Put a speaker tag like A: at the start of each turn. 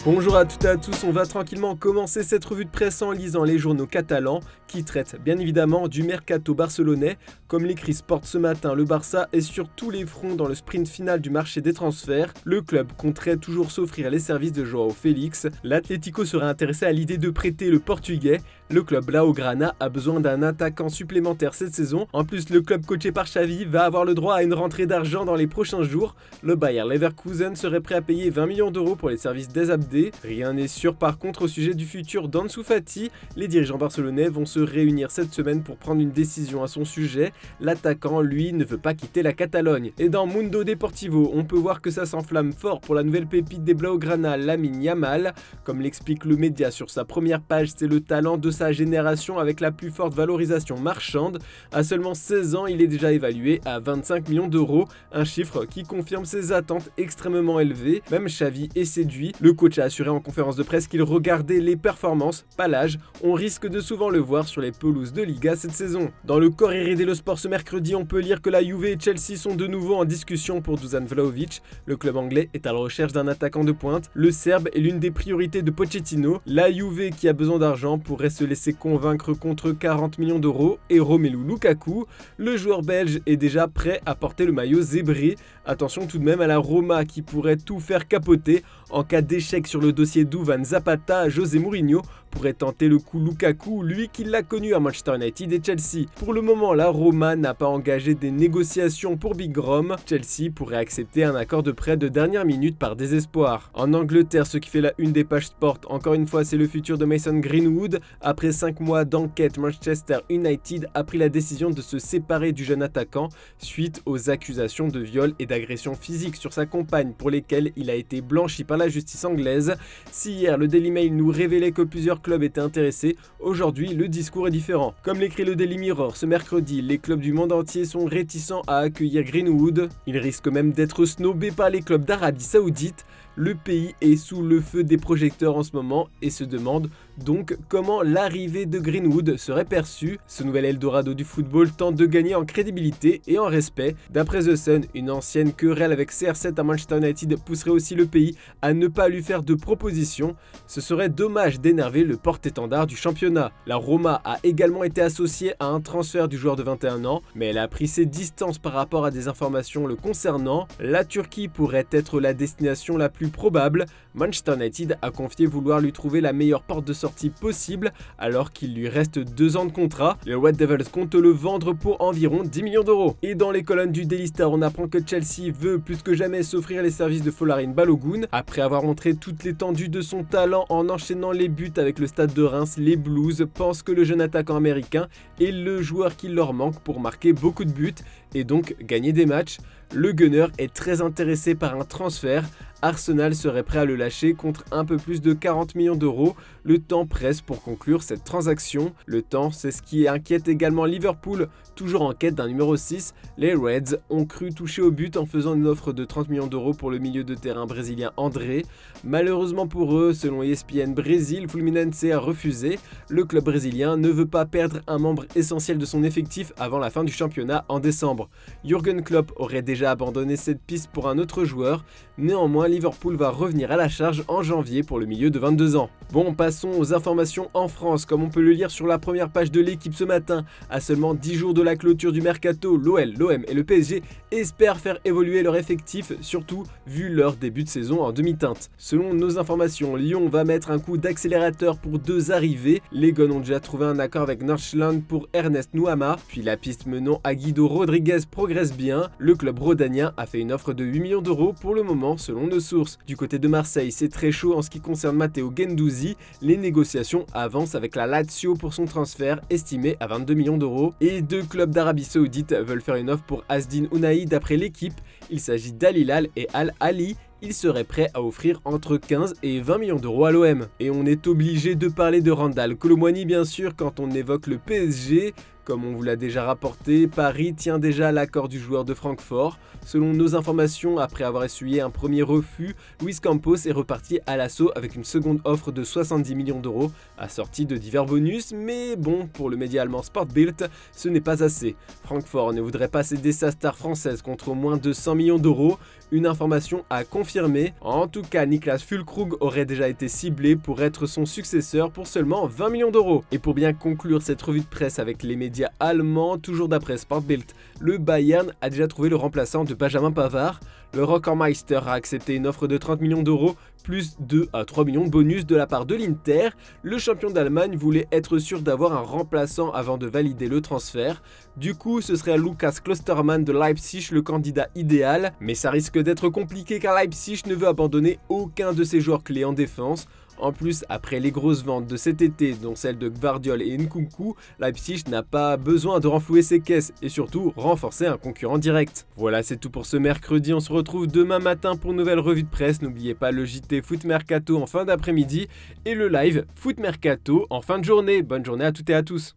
A: Bonjour à toutes et à tous, on va tranquillement commencer cette revue de presse en lisant les journaux catalans qui traitent bien évidemment du mercato barcelonais. Comme l'écrit Sport ce matin, le Barça est sur tous les fronts dans le sprint final du marché des transferts. Le club compterait toujours s'offrir les services de Joao Félix. L'Atlético serait intéressé à l'idée de prêter le Portugais. Le club Blaugrana a besoin d'un attaquant supplémentaire cette saison. En plus, le club coaché par Xavi va avoir le droit à une rentrée d'argent dans les prochains jours. Le Bayer Leverkusen serait prêt à payer 20 millions d'euros pour les services d'Ezabde. Rien n'est sûr par contre au sujet du futur d'Ansu Fati. Les dirigeants barcelonais vont se réunir cette semaine pour prendre une décision à son sujet. L'attaquant, lui, ne veut pas quitter la Catalogne. Et dans Mundo Deportivo, on peut voir que ça s'enflamme fort pour la nouvelle pépite des Blaugrana, Lamine Yamal. Comme l'explique le média sur sa première page, c'est le talent de sa génération avec la plus forte valorisation marchande. À seulement 16 ans, il est déjà évalué à 25 millions d'euros, un chiffre qui confirme ses attentes extrêmement élevées. Même Xavi est séduit. Le coach a assuré en conférence de presse qu'il regardait les performances, pas l'âge. On risque de souvent le voir sur les pelouses de Liga cette saison. Dans le Corriere dello Sport ce mercredi, on peut lire que la Juve et Chelsea sont de nouveau en discussion pour Dusan Vlahovic. Le club anglais est à la recherche d'un attaquant de pointe. Le Serbe est l'une des priorités de Pochettino. La Juve, qui a besoin d'argent, pourrait se laisser convaincre contre 40 millions d'euros. Et Romelu Lukaku, le joueur belge, est déjà prêt à porter le maillot zébré. Attention tout de même à la Roma qui pourrait tout faire capoter. En cas d'échec sur le dossier d'Uvan Zapata, José Mourinho pourrait tenter le coup Lukaku, lui qui l'a connu à Manchester United et Chelsea. Pour le moment, la Roma n'a pas engagé des négociations pour Big Rom. Chelsea pourrait accepter un accord de prêt de dernière minute par désespoir. En Angleterre, ce qui fait la une des pages sport, encore une fois, c'est le futur de Mason Greenwood. Après 5 mois d'enquête, Manchester United a pris la décision de se séparer du jeune attaquant suite aux accusations de viol et d'agression physique sur sa compagne pour lesquelles il a été blanchi par la justice anglaise. Si hier le Daily Mail nous révélait que plusieurs clubs étaient intéressés, aujourd'hui le discours est différent. Comme l'écrit le Daily Mirror ce mercredi, les clubs du monde entier sont réticents à accueillir Greenwood. Il risque même d'être snobé par les clubs d'Arabie Saoudite. Le pays est sous le feu des projecteurs en ce moment et se demande donc comment l'arrivée de Greenwood serait perçue. Ce nouvel Eldorado du football tente de gagner en crédibilité et en respect. D'après The Sun, une ancienne querelle avec CR7 à Manchester United pousserait aussi le pays à ne pas lui faire de propositions. Ce serait dommage d'énerver le porte-étendard du championnat. La Roma a également été associée à un transfert du joueur de 21 ans, mais elle a pris ses distances par rapport à des informations le concernant. La Turquie pourrait être la destination la plus probable. Manchester United a confié vouloir lui trouver la meilleure porte de sortie possible alors qu'il lui reste 2 ans de contrat. Les Red Devils comptent le vendre pour environ 10 millions d'euros. Et dans les colonnes du Daily Star, on apprend que Chelsea veut plus que jamais s'offrir les services de Folarin Balogun. Après avoir montré toute l'étendue de son talent en enchaînant les buts avec le Stade de Reims, les Blues pensent que le jeune attaquant américain est le joueur qui leur manque pour marquer beaucoup de buts et donc gagner des matchs. Le Gunner est très intéressé par un transfert. Arsenal serait prêt à le lâcher contre un peu plus de 40 millions d'euros. Le temps presse pour conclure cette transaction. Le temps, c'est ce qui inquiète également Liverpool, toujours en quête d'un numéro 6. Les Reds ont cru toucher au but en faisant une offre de 30 millions d'euros pour le milieu de terrain brésilien André. Malheureusement pour eux, selon ESPN Brésil, Fluminense a refusé. Le club brésilien ne veut pas perdre un membre essentiel de son effectif avant la fin du championnat en décembre. Jürgen Klopp aurait déjà abandonné cette piste pour un autre joueur. Néanmoins, Liverpool va revenir à la charge en janvier pour le milieu de 22 ans. Bon, passons aux informations en France. Comme on peut le lire sur la première page de l'équipe ce matin, à seulement 10 jours de la clôture du mercato, l'OL, l'OM et le PSG espèrent faire évoluer leur effectif, surtout vu leur début de saison en demi-teinte. Selon nos informations, Lyon va mettre un coup d'accélérateur pour 2 arrivées. Les Gones ont déjà trouvé un accord avec Northland pour Ernest Nouama, puis la piste menant à Guido Rodriguez progresse bien. Le club rhodanien a fait une offre de 8 millions d'euros pour le moment selon nos sources. Du côté de Marseille, c'est très chaud en ce qui concerne Matteo Guendouzi. Les négociations avancent avec la Lazio pour son transfert estimé à 22 millions d'euros. Et 2 clubs d'Arabie Saoudite veulent faire une offre pour Asdin Ounahi d'après l'équipe. Il s'agit d'Al Hilal et Al Ali. Il serait prêt à offrir entre 15 et 20 millions d'euros à l'OM. Et on est obligé de parler de Randal Kolo Muani bien sûr quand on évoque le PSG. Comme on vous l'a déjà rapporté, Paris tient déjà l'accord du joueur de Francfort. Selon nos informations, après avoir essuyé un premier refus, Luis Campos est reparti à l'assaut avec une seconde offre de 70 millions d'euros, assortie de divers bonus, mais bon, pour le média allemand Sportbild, ce n'est pas assez. Francfort ne voudrait pas céder sa star française contre moins de 100 millions d'euros, une information à confirmer. En tout cas, Niklas Füllkrug aurait déjà été ciblé pour être son successeur pour seulement 20 millions d'euros. Et pour bien conclure cette revue de presse avec les médias allemands, toujours d'après Sportbild, le Bayern a déjà trouvé le remplaçant de Benjamin Pavard. Le Rockermeister a accepté une offre de 30 millions d'euros plus 2 à 3 millions de bonus de la part de l'Inter. Le champion d'Allemagne voulait être sûr d'avoir un remplaçant avant de valider le transfert. Du coup, ce serait Lukas Klostermann de Leipzig le candidat idéal. Mais ça risque d'être compliqué car Leipzig ne veut abandonner aucun de ses joueurs clés en défense. En plus, après les grosses ventes de cet été, dont celles de Gvardiol et Nkunku, Leipzig n'a pas besoin de renflouer ses caisses et surtout renforcer un concurrent direct. Voilà, c'est tout pour ce mercredi. On se retrouve demain matin pour une nouvelle revue de presse. N'oubliez pas le JT Foot Mercato en fin d'après-midi et le live Foot Mercato en fin de journée. Bonne journée à toutes et à tous.